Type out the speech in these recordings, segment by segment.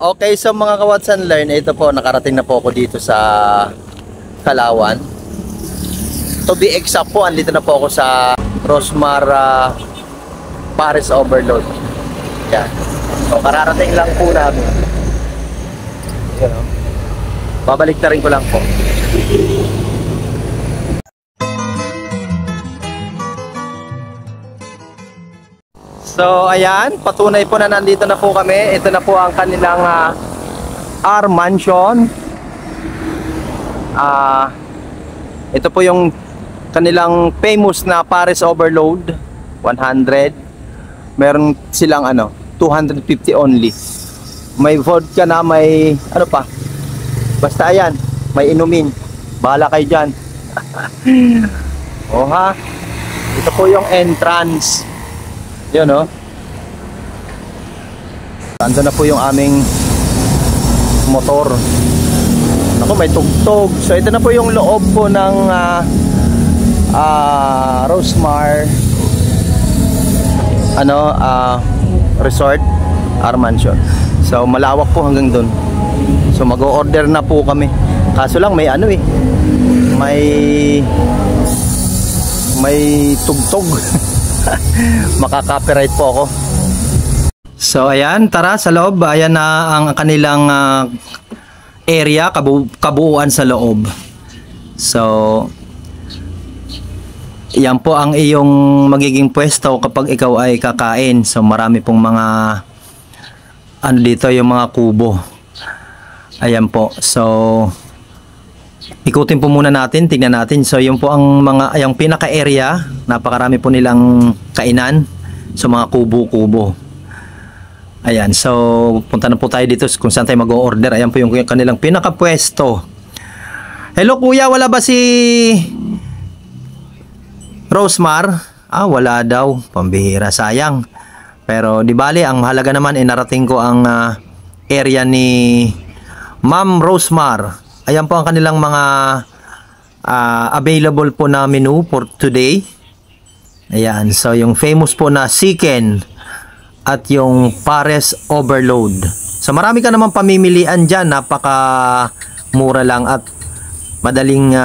Okay, so mga ka-Watch and Learn, ito po, nakarating na po ako dito sa Kalawan. To be exact po, andito na po ako sa Rosmar Pares Overload. Yan. So, kararating lang po namin. Yan, o. Babalik na rin ko lang po. So ayan, patunay po na nandito na po kami. Ito na po ang kanilang R Mansion. Ito po yung kanilang famous na Pares Overload 100. Meron silang 250 only. May vodka na, may ano pa. Basta ayan, may inumin. Bahala kayo dyan. Oh ha. Ito po yung entrance. Yun o. Ando na po yung aming motor. Ako, may tugtog. So ito na po yung loob po ng Rosmar Resort R Mansion. So malawak po hanggang dun. So mag-o-order na po kami. Kaso lang may may tugtog. Makaka-copyright po ako. So ayan, tara sa loob. Ayan na ang kanilang area, kabuuan sa loob. So yan po ang iyong magiging pwesto kapag ikaw ay kakain. So marami pong mga dito, yung mga kubo. Ayan po. So ikutin po muna natin, tingnan natin. So yun po ang yung pinaka-area. Napakarami po nilang kainan. So mga kubo-kubo. Ayan, so punta na po tayo dito kung saan tayo mag-o-order. Ayan po yung kanilang pinaka-pwesto. Hello kuya, wala ba si Rosmar? Wala daw. Pambihira, sayang. Pero di bali, ang mahalaga naman narating ko ang area ni Ma'am Rosmar. Ayan po ang kanilang mga available po na menu for today. Ayan, so yung famous po na chicken at yung Pares Overload. So marami ka naman pamimilian dyan. Napaka mura lang at madaling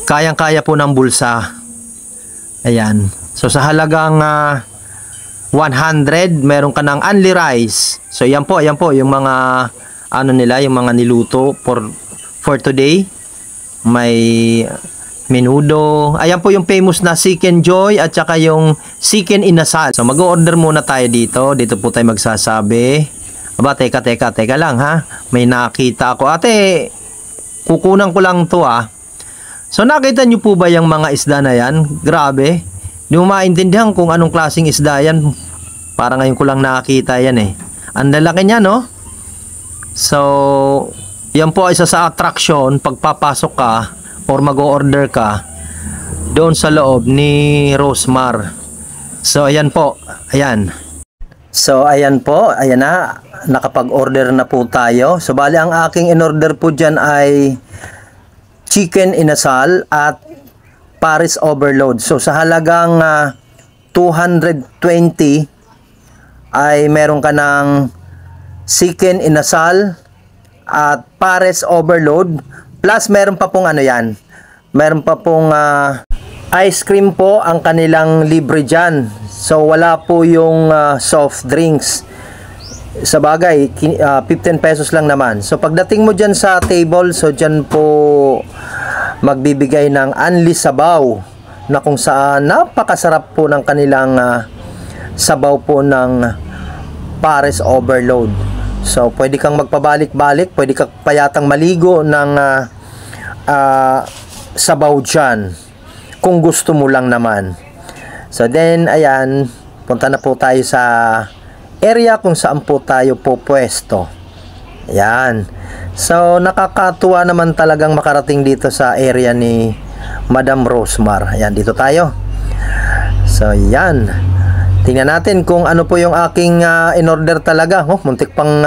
kayang-kaya po ng bulsa. Ayan. So sa halagang 100, meron ka ng only rice. So ayan po yung mga nila, yung mga niluto for today. May menudo. Ayan po yung famous na chicken joy at saka yung chicken inasal. So mag-o-order muna tayo dito. Dito po tayo magsasabi. Aba, teka lang ha. May nakita ako. Ate, kukunan ko lang to So nakita nyo po ba yung mga isda na yan? Grabe. Hindi mo maintindihan kung anong klaseng isda yan. Parang ngayon ko lang nakita yan eh. Ang lalaki niya, no? So, yan po isa sa attraction pagpapasok ka or mag-o-order ka doon sa loob ni Rosmar. So ayan po, ayan. So ayan po, ayan na, nakapag-order na po tayo. So bali ang aking in-order po dyan ay chicken inasal at Pares Overload. So sa halagang 220 ay meron ka ng chicken inasal at Pares Overload. Plus, meron pa pong meron pa pong ice cream po ang kanilang libre dyan. So, wala po yung soft drinks. Sa bagay, 15 pesos lang naman. So, pagdating mo dyan sa table, so dyan po magbibigay ng only sabaw na kung saan napakasarap po ng kanilang sabaw po ng Pares Overload. So, pwede kang magpabalik-balik, pwede kang payatang maligo ng sabaw dyan, kung gusto mo lang naman. So, then, ayan, punta na po tayo sa area kung saan po tayo po pwesto. Ayan. So, nakakatuwa naman talagang makarating dito sa area ni Madam Rosmar. Ayan, dito tayo. So, ayan. Tingnan natin kung ano po yung aking in-order talaga. Muntik pang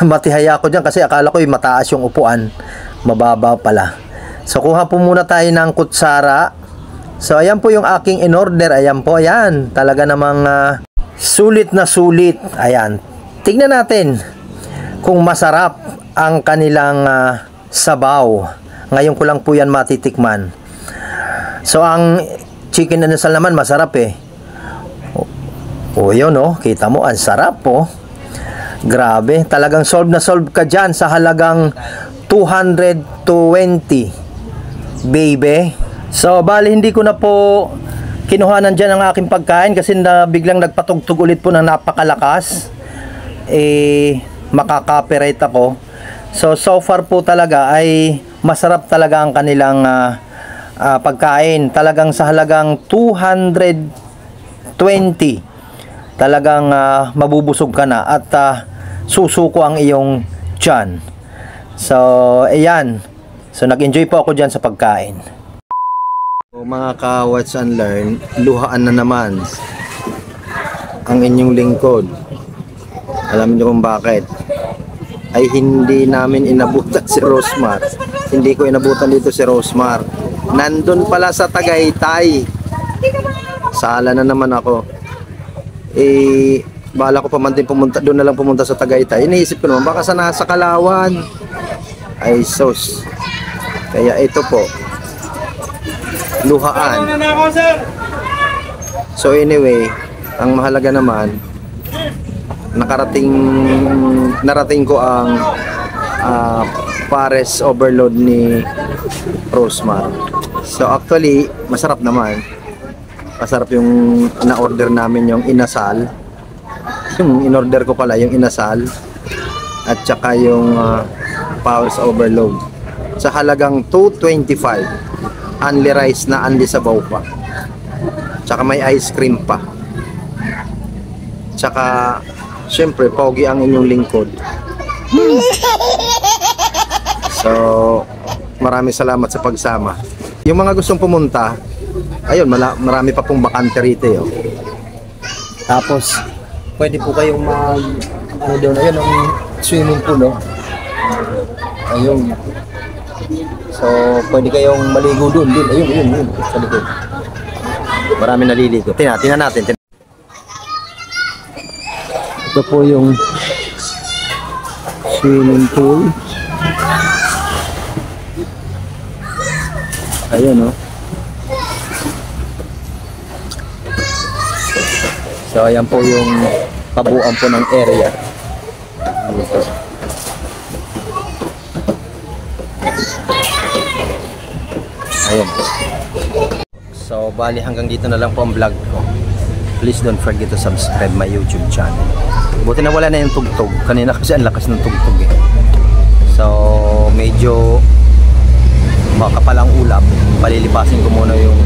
matihaya ko dyan kasi akala ko mataas yung upuan. Mababa pala. So, kuha po muna tayo ng kutsara. So, ayan po yung aking in-order. Ayan po, ayan. Talaga namang Sulit na sulit. Ayan. Tignan natin kung masarap ang kanilang sabaw. Ngayon ko lang po yan matitikman. So, ang chicken inasal naman masarap eh. Yun kita mo, ang sarap po. Grabe, talagang solve na solve ka dyan sa halagang 220, baby. So, bali hindi ko na po kinuhanan dyan ang aking pagkain kasi biglang nagpatugtog ulit po ng napakalakas. Makaka-copyright ako. So far po talaga ay masarap talaga ang kanilang pagkain. Talagang sa halagang 220, talagang mabubusog ka na at susuko ang iyong tiyan. So, ayan. So, nag-enjoy po ako dyan sa pagkain. So, mga ka-watch and learn, luhaan na naman ang inyong lingkod. Alam niyo kung bakit? Ay hindi namin inabutan si Rosmar. Hindi ko inabutan dito si Rosmar. Nandun pala sa Tagaytay. Sala na naman ako. Bala ko pa man din pumunta, doon na lang pumunta sa Tagaytay. Iniisip ko naman, baka sa nasa Kalawan. Ay sos. Kaya ito po, luhaan. So anyway, ang mahalaga naman, narating ko ang pares overload ni Rosmar. So actually, masarap naman. Masarap yung na-order namin, yung inasal. Yung in-order ko pala, yung inasal. At saka yung pares overload. Sa halagang 225. Only rice na only sabaw pa. Tsaka may ice cream pa. Tsaka syempre, pogi ang inyong lingkod. So, maraming salamat sa pagsama. Yung mga gustong pumunta, ayun, marami pa pong bakante rito. Tapos, pwede po kayong doon, ayun, ang swimming pool, ayun. So, pwede kayong maligo doon, ayun, sa likod. Marami naliligo. Tingnan natin. Ito po yung swimming pool. Ayun, So, ayan po yung kabuuan po ng area. Dito. Ayan po. So, bali hanggang dito na lang po ang vlog ko. Please don't forget to subscribe my YouTube channel. Buti na wala na yung tugtog. Kanina kasi ang lakas ng tugtog eh. So, medyo makapalang ulap. Palilipasin ko muna yung